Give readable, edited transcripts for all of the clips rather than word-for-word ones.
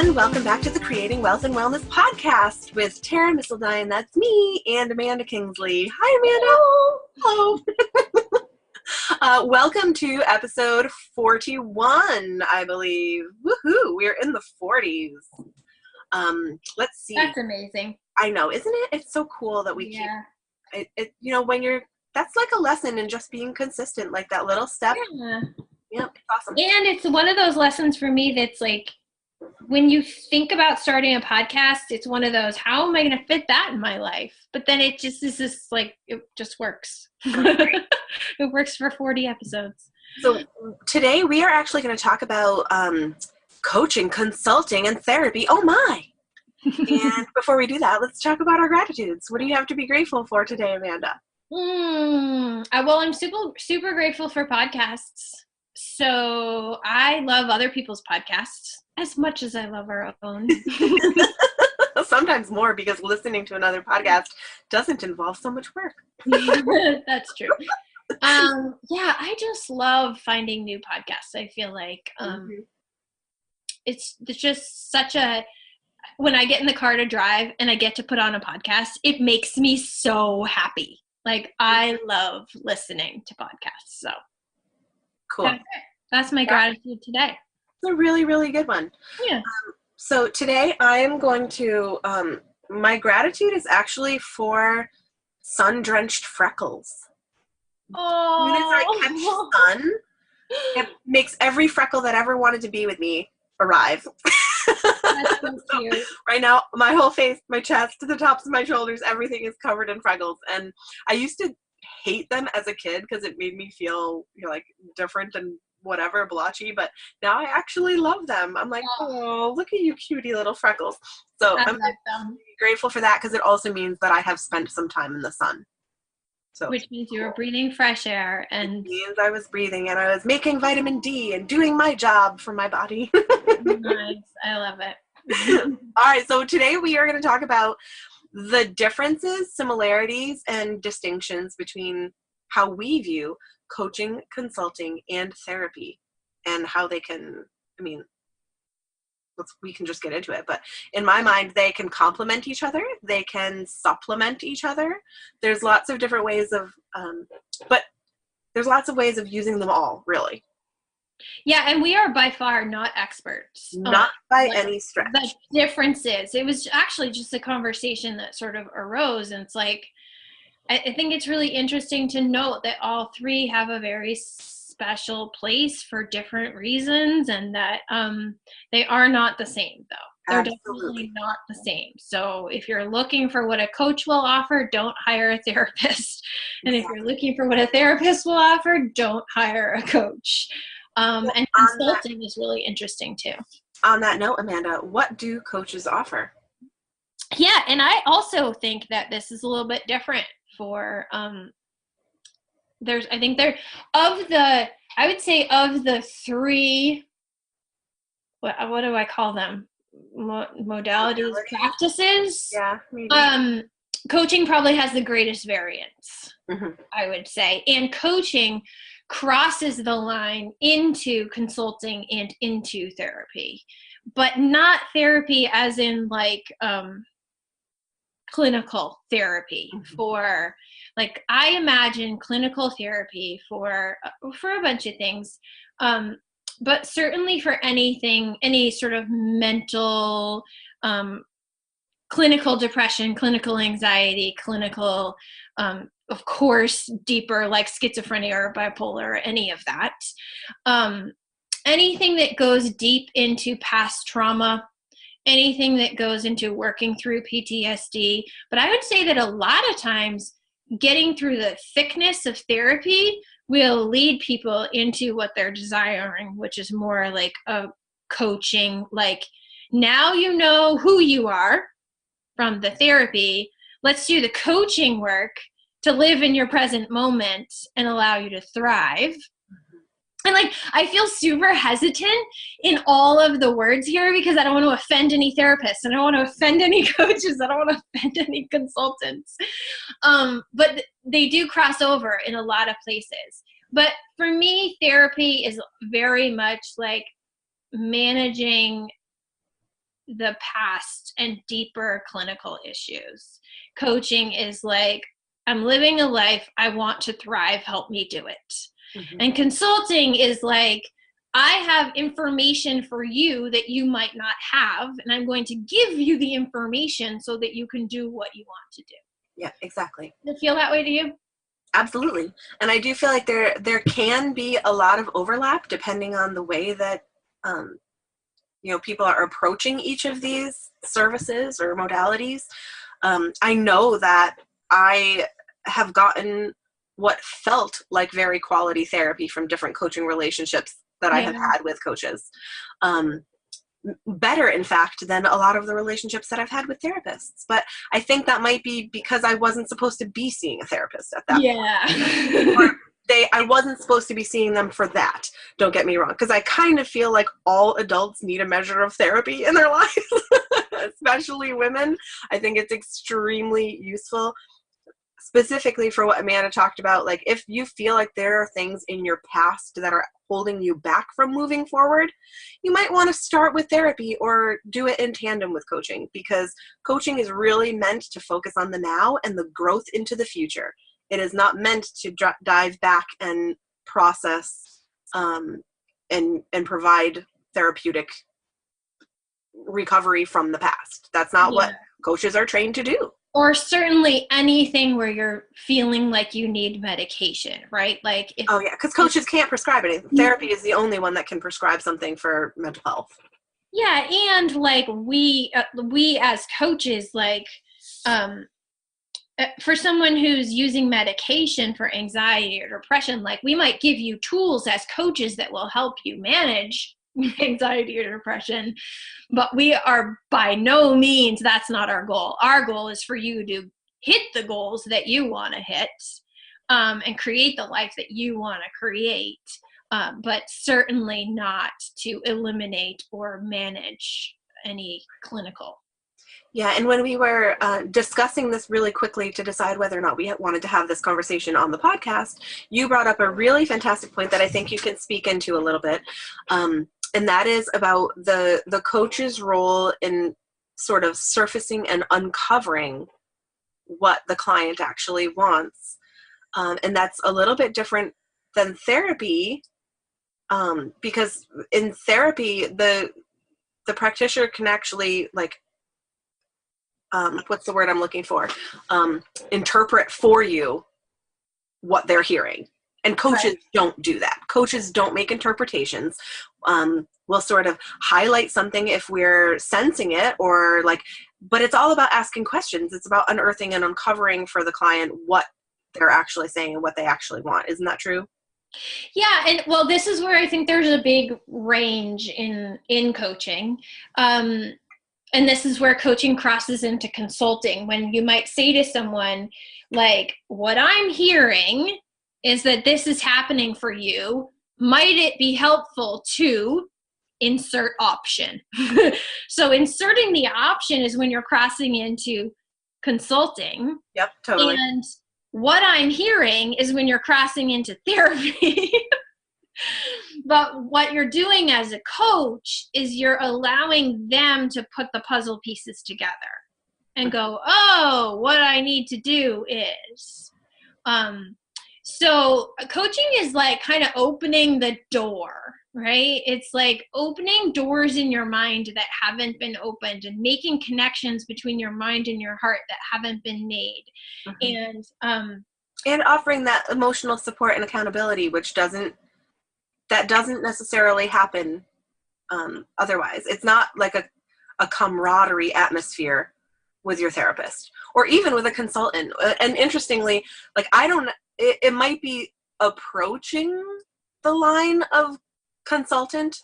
everyone. Welcome back to the Creating Wealth and Wellness podcast with Tara Missildine, that's me, and Amanda Kingsley. Hi, Amanda. Hello. Welcome to episode 41, I believe. Woohoo! We're in the 40s. Let's see. That's amazing. I know, isn't it? It's so cool that we keep it. You know, when you're, that's like a lesson in just being consistent, like that little step. Yeah, it's awesome. And it's one of those lessons for me that's like, when you think about starting a podcast, it's one of those, how am I going to fit that in my life? But then it just is this, like, it just works. It works for 40 episodes. So today we are actually going to talk about coaching, consulting, and therapy. Oh my! And before we do that, let's talk about our gratitudes. What do you have to be grateful for today, Amanda? Well, I'm super grateful for podcasts. So I love other people's podcasts as much as I love our own. Sometimes more, because listening to another podcast doesn't involve so much work. That's true. I just love finding new podcasts. I feel like it's just such a, when I get in the car to drive and I get to put on a podcast, it makes me so happy. Like, I love listening to podcasts. So cool. That's my gratitude today. It's a really, really good one. Yeah. So today I am going to, my gratitude is actually for sun-drenched freckles. Oh. As soon as I catch sun, it makes every freckle that ever wanted to be with me arrive. That's so cute. So right now, my whole face, my chest, to the tops of my shoulders, everything is covered in freckles. And I used to hate them as a kid because it made me feel, like different and whatever, blotchy. But now I actually love them. I'm like, oh, look at you cutie little freckles. So I'm grateful for that, because it also means that I have spent some time in the sun. So, which means you were breathing fresh air, and it means I was breathing and I was making vitamin D and doing my job for my body. Nice. I love it. All right, so today we are going to talk about the differences, similarities, and distinctions between how we view coaching, consulting, and therapy, and how they can, we can just get into it. But in my mind, they can complement each other. They can supplement each other. There's lots of different ways of, but there's lots of ways of using them all, really. Yeah, and we are by far not experts. Not by any stretch. The differences. It was actually just a conversation that sort of arose, and it's like, I think it's really interesting to note that all three have a very special place for different reasons, and that they are not the same, though. They're definitely not the same. So if you're looking for what a coach will offer, don't hire a therapist. And if you're looking for what a therapist will offer, don't hire a coach. And consulting is really interesting too. On that note, Amanda, what do coaches offer? Yeah, and I also think that this is a little bit different for I would say of the three, what do I call them? Modalities, practices. Yeah, maybe. Coaching probably has the greatest variance, I would say. And coaching crosses the line into consulting and into therapy, but not therapy as in like clinical therapy. For, like, I imagine clinical therapy for a bunch of things, but certainly for anything, any sort of mental, clinical depression, clinical anxiety, clinical, of course, deeper, like schizophrenia or bipolar, or any of that. Anything that goes deep into past trauma, anything that goes into working through PTSD. But I would say that a lot of times getting through the thickness of therapy will lead people into what they're desiring, which is more like a coaching, like, now you know who you are from the therapy. Let's do the coaching work to live in your present moment and allow you to thrive. And like, I feel super hesitant in all of the words here because I don't want to offend any therapists, and I don't want to offend any coaches. I don't want to offend any consultants. But they do cross over in a lot of places. But for me, therapy is very much like managing the past and deeper clinical issues. Coaching is like, I'm living a life, I want to thrive, help me do it. Mm-hmm. And consulting is like, I have information for you that you might not have, and I'm going to give you the information so that you can do what you want to do. Yeah, exactly. Does it feel that way to you? Absolutely. And I do feel like there can be a lot of overlap depending on the way that people are approaching each of these services or modalities. I know that I have gotten what felt like very quality therapy from different coaching relationships that I have had with coaches. Better, in fact, than a lot of the relationships that I've had with therapists. But I think that might be because I wasn't supposed to be seeing a therapist at that point. I wasn't supposed to be seeing them for that. Don't get me wrong, because I kind of feel like all adults need a measure of therapy in their lives, especially women. I think it's extremely useful, specifically for what Amanda talked about. Like, if you feel like there are things in your past that are holding you back from moving forward, you might want to start with therapy or do it in tandem with coaching, because coaching is really meant to focus on the now and the growth into the future. It is not meant to dive back and process and provide therapeutic recovery from the past. That's not what coaches are trained to do. Or certainly anything where you're feeling like you need medication, right? Like, because coaches can't prescribe anything. Therapy is the only one that can prescribe something for mental health. Yeah, and like we as coaches, like for someone who's using medication for anxiety or depression, like we might give you tools as coaches that will help you manage anxiety or depression, but we are by no means, that's not our goal. Our goal is for you to hit the goals that you want to hit, and create the life that you want to create, but certainly not to eliminate or manage any clinical. Yeah, and when we were discussing this really quickly to decide whether or not we wanted to have this conversation on the podcast, you brought up a really fantastic point that I think you can speak into a little bit. And that is about the coach's role in sort of surfacing and uncovering what the client actually wants. And that's a little bit different than therapy, because in therapy, the practitioner can actually, like, what's the word I'm looking for? Interpret for you what they're hearing. And coaches don't do that. Coaches don't make interpretations. We'll sort of highlight something if we're sensing it, or like, but it's all about asking questions. It's about unearthing and uncovering for the client what they're actually saying and what they actually want. Isn't that true? Yeah, and well, this is where I think there's a big range in coaching. And this is where coaching crosses into consulting, when you might say to someone, like, what I'm hearing is that this is happening for you. Might it be helpful to insert option? So inserting the option is when you're crossing into consulting. Yep, totally. And what I'm hearing is when you're crossing into therapy. But what you're doing as a coach is you're allowing them to put the puzzle pieces together and go, oh, what I need to do is. So coaching is like kind of opening the door, right? It's like opening doors in your mind that haven't been opened, and making connections between your mind and your heart that haven't been made. Mm-hmm. And offering that emotional support and accountability, which doesn't necessarily happen otherwise. It's not like a camaraderie atmosphere with your therapist or even with a consultant. And interestingly, like, it might be approaching the line of consultant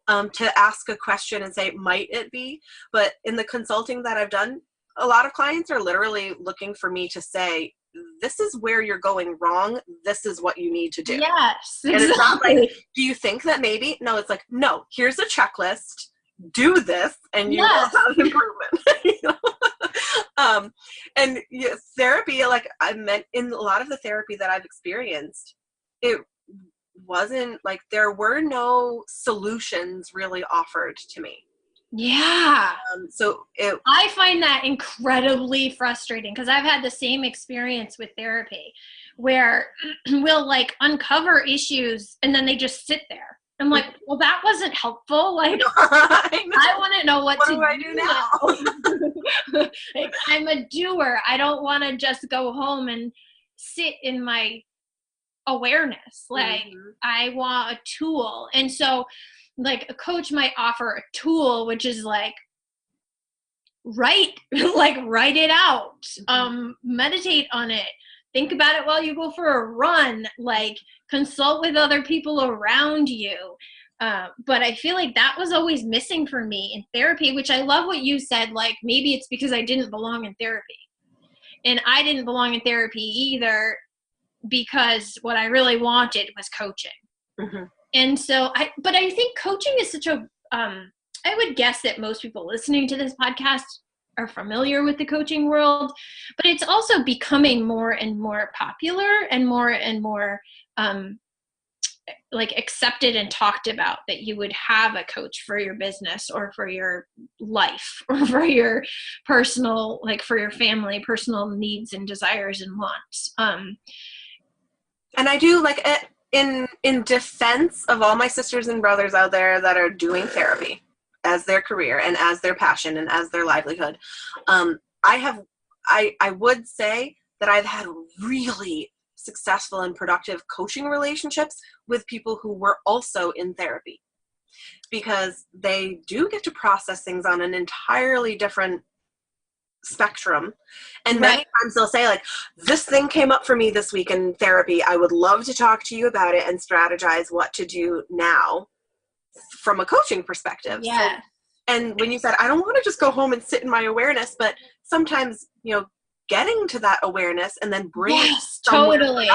to ask a question and say, might it be? But in the consulting that I've done, a lot of clients are literally looking for me to say, this is where you're going wrong. This is what you need to do. Yes, exactly. And it's not like, do you think that maybe? No, it's like, no, here's a checklist. Do this and you will have improvement. And therapy, like I meant, in a lot of the therapy that I've experienced, it wasn't like there were no solutions really offered to me. Yeah. So I find that incredibly frustrating because I've had the same experience with therapy where we'll like uncover issues and then they just sit there. I'm like, well, that wasn't helpful. Like, I want to know what to do I do now? Like, I'm a doer. I don't want to just go home and sit in my awareness. Like, I want a tool. And so, like, a coach might offer a tool, which is like, write it out, meditate on it, think about it while you go for a run, like consult with other people around you. But I feel like that was always missing for me in therapy, which I love what you said, like maybe it's because I didn't belong in therapy. And I didn't belong in therapy either because what I really wanted was coaching. And so but I think coaching is such a I would guess that most people listening to this podcast are familiar with the coaching world, but it's also becoming more and more popular and more like accepted and talked about that you would have a coach for your business or for your life or for your personal, like for your family, personal needs and desires and wants. And I do like in defense of all my sisters and brothers out there that are doing therapy as their career and as their passion and as their livelihood. I would say that I've had really successful and productive coaching relationships with people who were also in therapy, because they do get to process things on an entirely different spectrum. And many times they'll say like, this thing came up for me this week in therapy. I would love to talk to you about it and strategize what to do now from a coaching perspective. Yeah. So, and when you said, I don't want to just go home and sit in my awareness, but sometimes, getting to that awareness and then bringing totally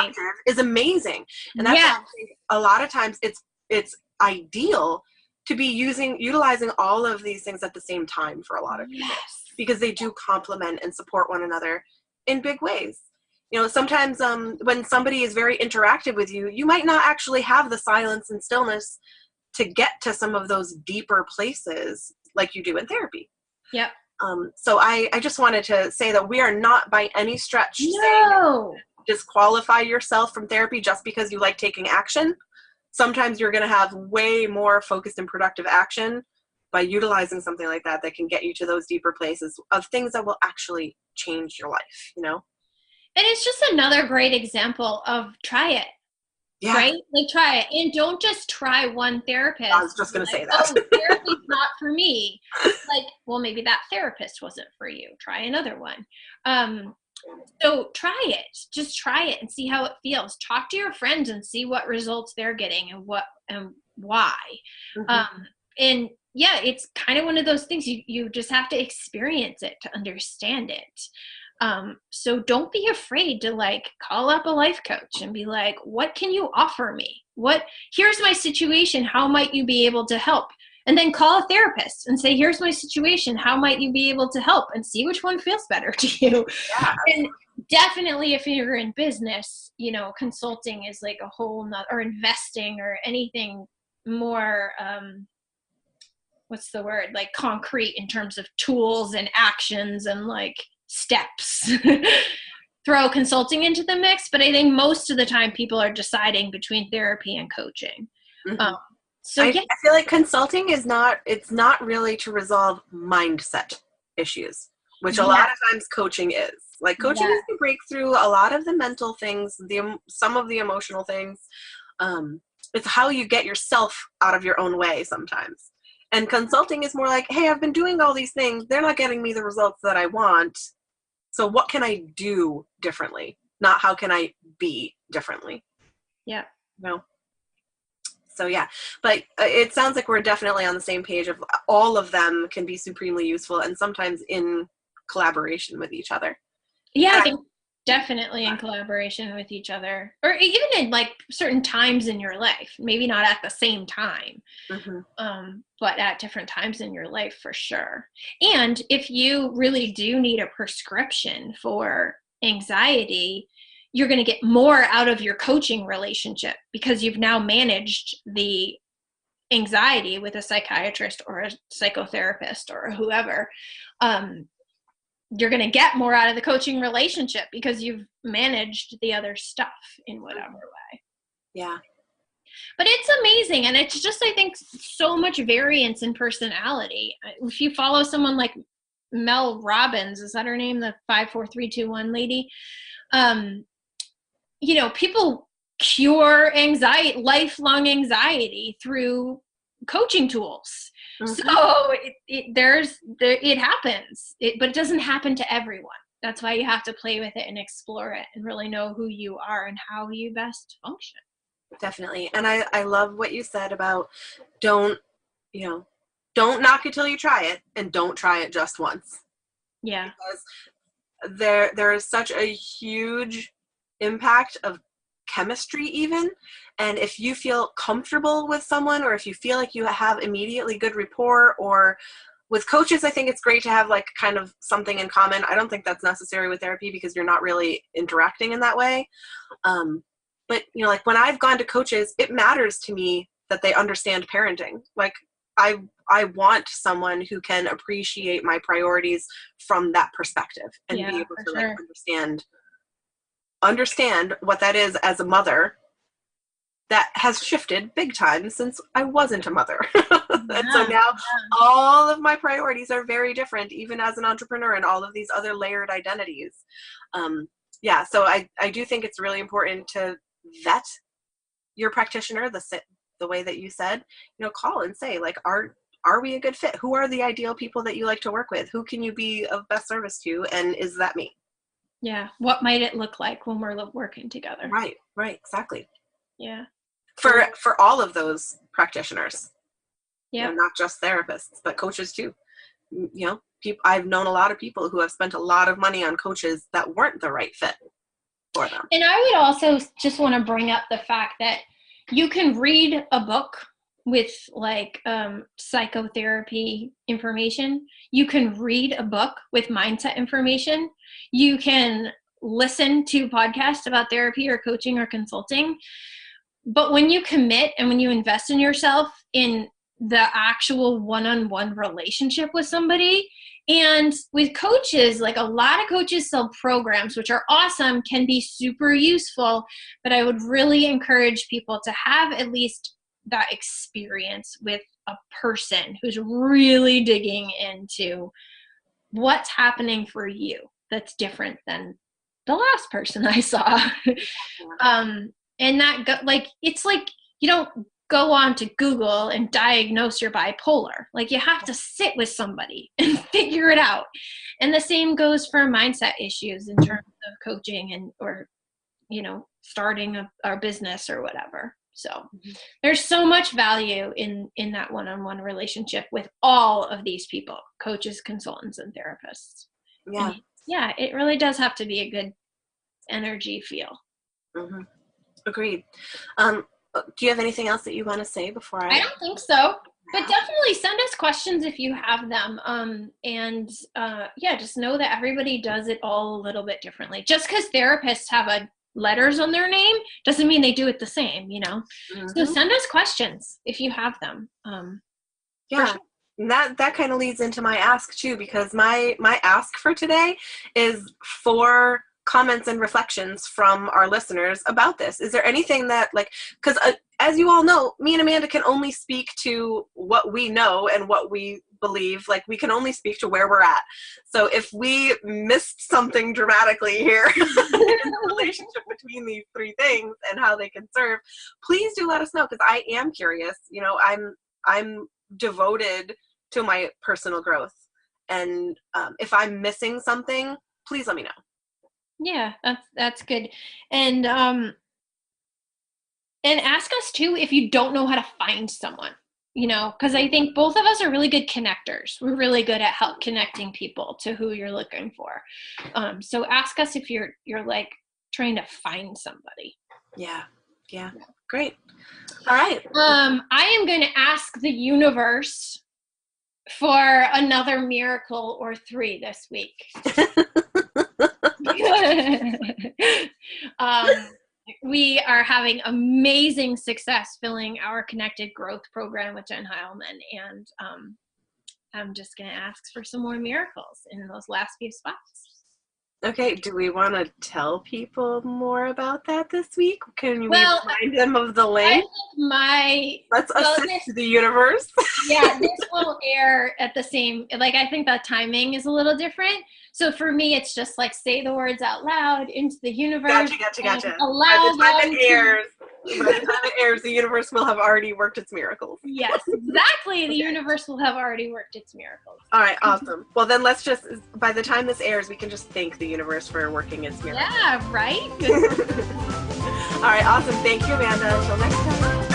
is amazing. And that's why I think a lot of times it's ideal to be utilizing all of these things at the same time for a lot of people, because they do complement and support one another in big ways. Sometimes when somebody is very interactive with you, you might not actually have the silence and stillness to get to some of those deeper places like you do in therapy. Yep. So I just wanted to say that we are not by any stretch saying disqualify yourself from therapy just because you like taking action. Sometimes you're going to have way more focused and productive action by utilizing something like that can get you to those deeper places of things that will actually change your life, And it's just another great example of try it. Yeah. Right? Like try it. And don't just try one therapist. I was just going to say that. Oh, therapy's not for me. Like, well, maybe that therapist wasn't for you. Try another one. So try it. Just try it and see how it feels. Talk to your friends and see what results they're getting and what and why. And yeah, it's kind of one of those things you just have to experience it to understand it. So don't be afraid to like call up a life coach and be like, what can you offer me? Here's my situation. How might you be able to help? And then call a therapist and say, here's my situation. How might you be able to help? And see which one feels better to you. Yeah. And definitely if you're in business, consulting is like a whole nother, or investing or anything more, what's the word? Like concrete in terms of tools and actions and like steps. Throw consulting into the mix, but I think most of the time people are deciding between therapy and coaching. So I feel like consulting it's not really to resolve mindset issues, which a lot of times coaching is. Like coaching is to break through a lot of the mental things, some of the emotional things. It's how you get yourself out of your own way sometimes. And consulting is more like, hey, I've been doing all these things. They're not getting me the results that I want. So what can I do differently? Not how can I be differently? Yeah. No. So yeah, but it sounds like we're definitely on the same page of all of them can be supremely useful and sometimes in collaboration with each other. Yeah, I think definitely in collaboration with each other, or even in like certain times in your life, maybe not at the same time, but at different times in your life for sure. And if you really do need a prescription for anxiety, you're going to get more out of your coaching relationship because you've now managed the anxiety with a psychiatrist or a psychotherapist or whoever, you're going to get more out of the coaching relationship because you've managed the other stuff in whatever way. Yeah. But it's amazing. And it's just, I think, so much variance in personality. If you follow someone like Mel Robbins, is that her name? The 5-4-3-2-1 lady. People cure anxiety, lifelong anxiety through coaching tools. Mm-hmm. So it happens, but it doesn't happen to everyone. That's why you have to play with it and explore it and really know who you are and how you best function. Definitely. And I love what you said about don't knock it till you try it, and don't try it just once. Yeah. Because there is such a huge impact of chemistry even, and if you feel comfortable with someone, or if you feel like you have immediately good rapport, or with coaches, I think it's great to have like kind of something in common. I don't think that's necessary with therapy because you're not really interacting in that way. But like when I've gone to coaches, it matters to me that they understand parenting. Like I want someone who can appreciate my priorities from that perspective and be able to like understand what that is as a mother that has shifted big time since I wasn't a mother. And so now all of my priorities are very different, even as an entrepreneur and all of these other layered identities. So I do think it's really important to vet your practitioner the way that you said, call and say, like, are we a good fit? Who are the ideal people that you like to work with? Who can you be of best service to? And is that me? Yeah. What might it look like when we're working together? Right. Exactly. Yeah. For all of those practitioners. Yeah. Not just therapists, but coaches too. I've known a lot of people who have spent a lot of money on coaches that weren't the right fit for them. And I would also just want to bring up the fact that you can read a book with like psychotherapy information. You can read a book with mindset information. You can listen to podcasts about therapy or coaching or consulting. But when you commit and when you invest in yourself in the actual one-on-one relationship with somebody, and with coaches, like a lot of coaches sell programs, which are awesome, can be super useful, but I would really encourage people to have at least that experience with a person who's really digging into what's happening for you that's different than the last person I saw. And that, it's like you don't go on to Google and diagnose your bipolar. Like, you have to sit with somebody and figure it out. And the same goes for mindset issues in terms of coaching or starting a business or whatever. So there's so much value in that one-on-one relationship with all of these people, coaches, consultants, and therapists. Yeah. And it really does have to be a good energy feel. Mm-hmm. Agreed. Do you have anything else that you want to say before I don't think so, but definitely send us questions if you have them. Just know that everybody does it all a little bit differently. Just because therapists have letters on their name doesn't mean they do it the same, Mm-hmm. So send us questions if you have them. Sure. That kind of leads into my ask too, because my ask for today is for comments and reflections from our listeners about this. Is there anything that, because as you all know, me and Amanda can only speak to what we know and what we believe. Like, we can only speak to where we're at. So if we missed something dramatically here in the relationship between these three things and how they can serve, please do let us know, because I am curious. I'm devoted to my personal growth, and if I'm missing something, please let me know. Yeah, that's good. And ask us too if you don't know how to find someone, because I think both of us are really good connectors. We're really good at connecting people to who you're looking for. So ask us if you're like trying to find somebody. Yeah. Great. All right. I am going to ask the universe for another miracle or 3 this week. we are having amazing success filling our Connected Growth program with Jen Heilman. And I'm just going to ask for some more miracles in those last few spots. Okay, do we want to tell people more about that this week? Can we remind them of the link? Let's assist the universe. Yeah, this will air at the same, like, I think the timing is a little different. So for me, it's just like say the words out loud into the universe. Gotcha. By the time it airs, the universe will have already worked its miracles. Yes, exactly. The universe will have already worked its miracles. All right, awesome. Well, then let's just, by the time this airs, we can just thank the universe for working its miracles. Yeah, right? All right, awesome. Thank you, Amanda. Until next time.